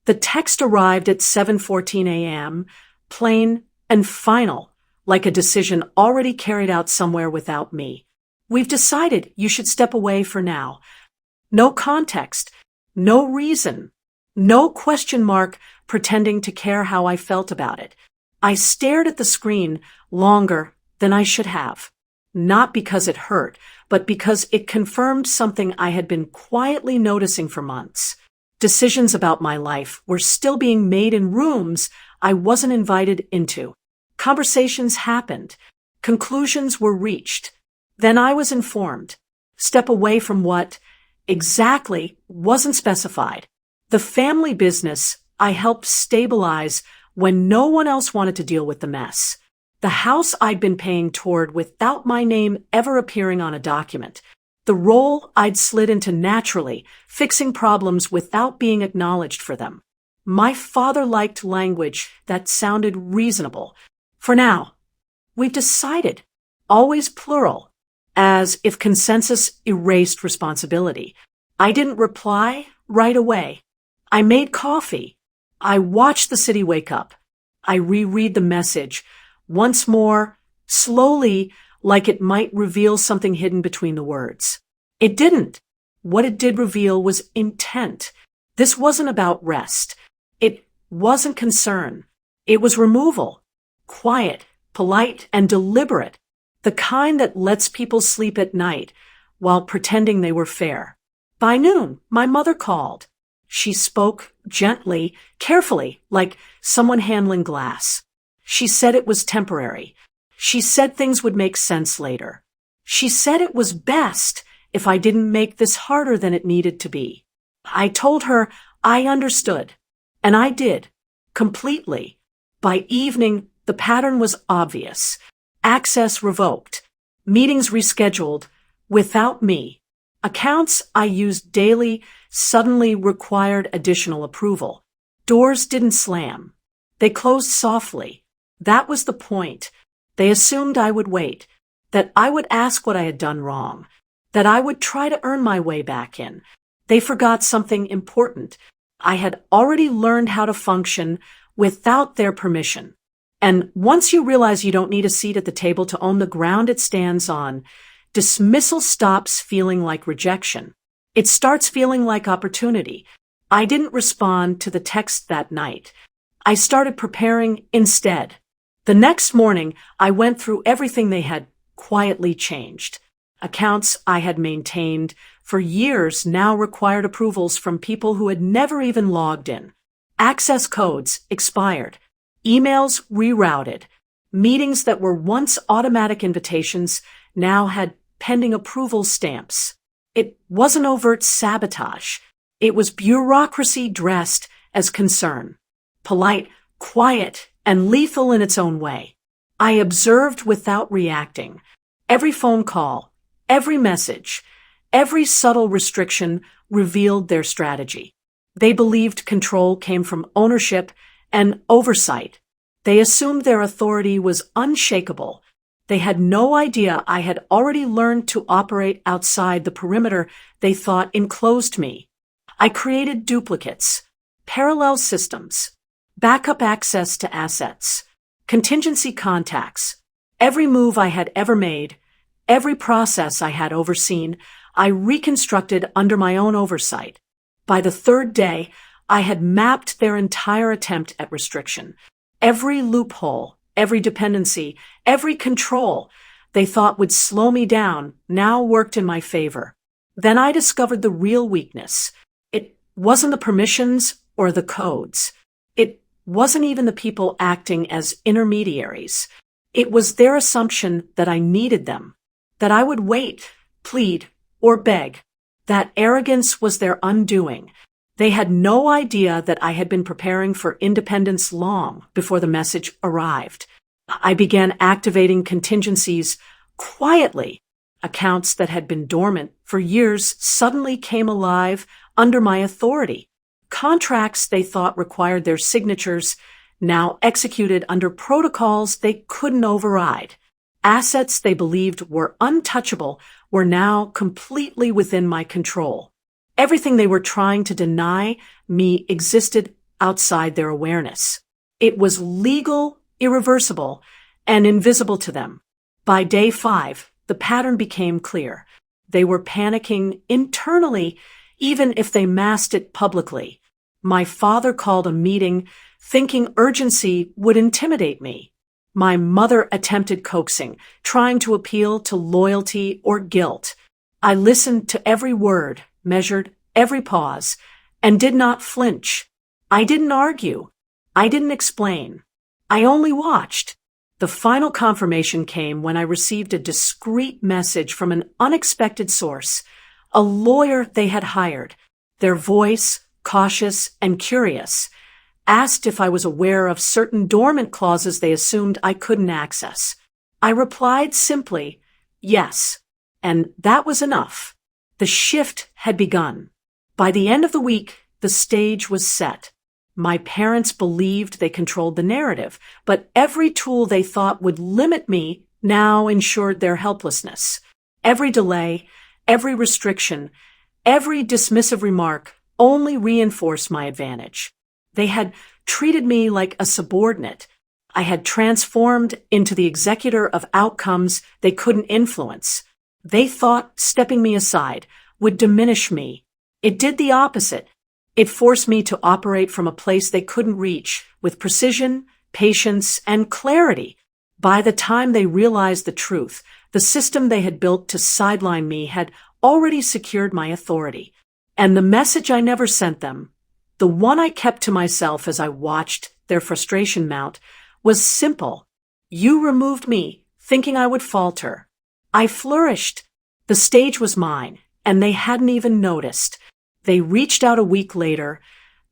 The text arrived at 7:14 a.m., plain and final, like a decision already carried out somewhere without me. We've decided you should step away for now. No context, no reason, no question mark pretending to care how I felt about it. I stared at the screen longer than I should have, not because it hurt, but because it confirmed something I had been quietly noticing for months. Decisions about my life were still being made in rooms I wasn't invited into. Conversations happened. Conclusions were reached. Then I was informed. Step away from what exactly wasn't specified. The family business I helped stabilize when no one else wanted to deal with the mess. The house I'd been paying toward without my name ever appearing on a document. The role I'd slid into naturally, fixing problems without being acknowledged for them. My father liked language that sounded reasonable. For now, we've decided, always plural, as if consensus erased responsibility. I didn't reply right away. I made coffee. I watched the city wake up. I reread the message once more, slowly, like it might reveal something hidden between the words. It didn't. What it did reveal was intent. This wasn't about rest. It wasn't concern. It was removal. Quiet, polite, and deliberate. The kind that lets people sleep at night while pretending they were fair. By noon, my mother called. She spoke gently, carefully, like someone handling glass. She said it was temporary. She said things would make sense later. She said it was best if I didn't make this harder than it needed to be. I told her I understood, and I did, completely. By evening, the pattern was obvious. Access revoked. Meetings rescheduled without me. Accounts I used daily suddenly required additional approval. Doors didn't slam. They closed softly. That was the point. They assumed I would wait, that I would ask what I had done wrong, that I would try to earn my way back in. They forgot something important. I had already learned how to function without their permission. And once you realize you don't need a seat at the table to own the ground it stands on, dismissal stops feeling like rejection. It starts feeling like opportunity. I didn't respond to the text that night. I started preparing instead. The next morning, I went through everything they had quietly changed. Accounts I had maintained for years now required approvals from people who had never even logged in. Access codes expired. Emails rerouted. Meetings that were once automatic invitations now had pending approval stamps. It wasn't overt sabotage. It was bureaucracy dressed as concern. Polite, quiet, and lethal in its own way. I observed without reacting. Every phone call, every message, every subtle restriction revealed their strategy. They believed control came from ownership and oversight. They assumed their authority was unshakable. They had no idea I had already learned to operate outside the perimeter they thought enclosed me. I created duplicates, parallel systems, backup access to assets, contingency contacts. Every move I had ever made, every process I had overseen, I reconstructed under my own oversight. By the third day, I had mapped their entire attempt at restriction. Every loophole, every dependency, every control they thought would slow me down now worked in my favor. Then I discovered the real weakness. It wasn't the permissions or the codes. It wasn't even the people acting as intermediaries. It was their assumption that I needed them, that I would wait, plead, or beg. That arrogance was their undoing. They had no idea that I had been preparing for independence long before the message arrived. I began activating contingencies quietly. Accounts that had been dormant for years suddenly came alive under my authority. Contracts they thought required their signatures now executed under protocols they couldn't override. Assets they believed were untouchable were now completely within my control. Everything they were trying to deny me existed outside their awareness. It was legal, irreversible, and invisible to them. By day 5, the pattern became clear. They were panicking internally, even if they masked it publicly. My father called a meeting, thinking urgency would intimidate me. My mother attempted coaxing, trying to appeal to loyalty or guilt. I listened to every word, measured every pause, and did not flinch. I didn't argue. I didn't explain. I only watched. The final confirmation came when I received a discreet message from an unexpected source, a lawyer they had hired. Their voice, cautious and curious, asked if I was aware of certain dormant clauses they assumed I couldn't access. I replied simply, yes, and that was enough. The shift had begun. By the end of the week, the stage was set. My parents believed they controlled the narrative, but every tool they thought would limit me now ensured their helplessness. Every delay, every restriction, every dismissive remark only reinforced my advantage. They had treated me like a subordinate. I had transformed into the executor of outcomes they couldn't influence. They thought stepping me aside would diminish me. It did the opposite. It forced me to operate from a place they couldn't reach, with precision, patience, and clarity. By the time they realized the truth, the system they had built to sideline me had already secured my authority. And the message I never sent them, the one I kept to myself as I watched their frustration mount, was simple. You removed me, thinking I would falter. I flourished. The stage was mine, and they hadn't even noticed. They reached out a week later,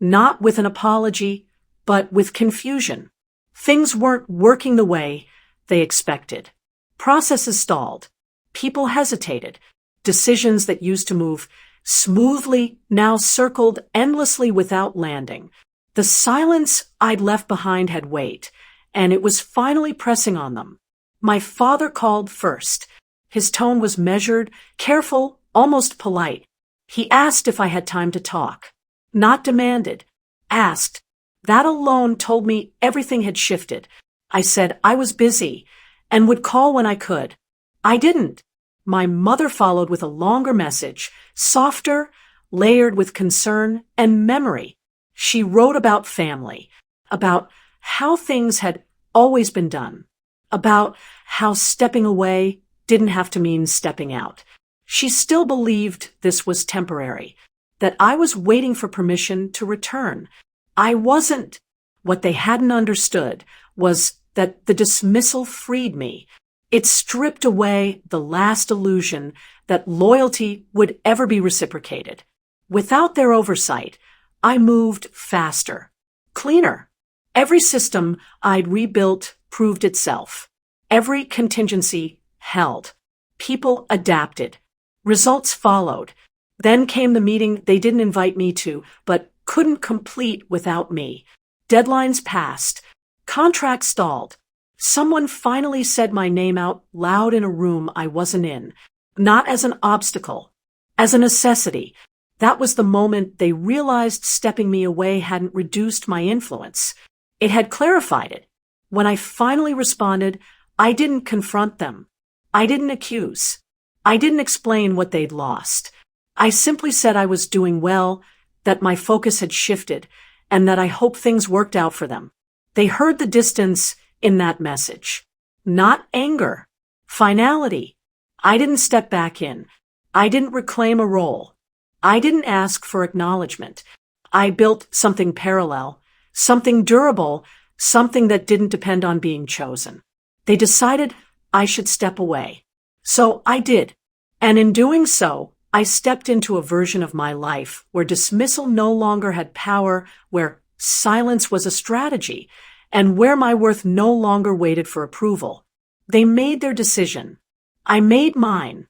not with an apology, but with confusion. Things weren't working the way they expected. Processes stalled. People hesitated. Decisions that used to move smoothly now circled endlessly without landing. The silence I'd left behind had weight, and it was finally pressing on them. My father called first. His tone was measured, careful, almost polite. He asked if I had time to talk. Not demanded. Asked. That alone told me everything had shifted. I said I was busy and would call when I could. I didn't. My mother followed with a longer message, softer, layered with concern and memory. She wrote about family, about how things had always been done, about how stepping away didn't have to mean stepping out. She still believed this was temporary, that I was waiting for permission to return. I wasn't. What they hadn't understood was that the dismissal freed me. It stripped away the last illusion that loyalty would ever be reciprocated. Without their oversight, I moved faster, cleaner. Every system I'd rebuilt proved itself. Every contingency held. People adapted. Results followed. Then came the meeting they didn't invite me to, but couldn't complete without me. Deadlines passed. Contracts stalled. Someone finally said my name out loud in a room I wasn't in, not as an obstacle, as a necessity. That was the moment they realized stepping me away hadn't reduced my influence. It had clarified it. When I finally responded, I didn't confront them. I didn't accuse. I didn't explain what they'd lost. I simply said I was doing well, that my focus had shifted, and that I hoped things worked out for them. They heard the distance in that message. Not anger. Finality. I didn't step back in. I didn't reclaim a role. I didn't ask for acknowledgement. I built something parallel, something durable, something that didn't depend on being chosen. They decided I should step away. So I did. And in doing so, I stepped into a version of my life where dismissal no longer had power, where silence was a strategy, and where my worth no longer waited for approval. They made their decision. I made mine.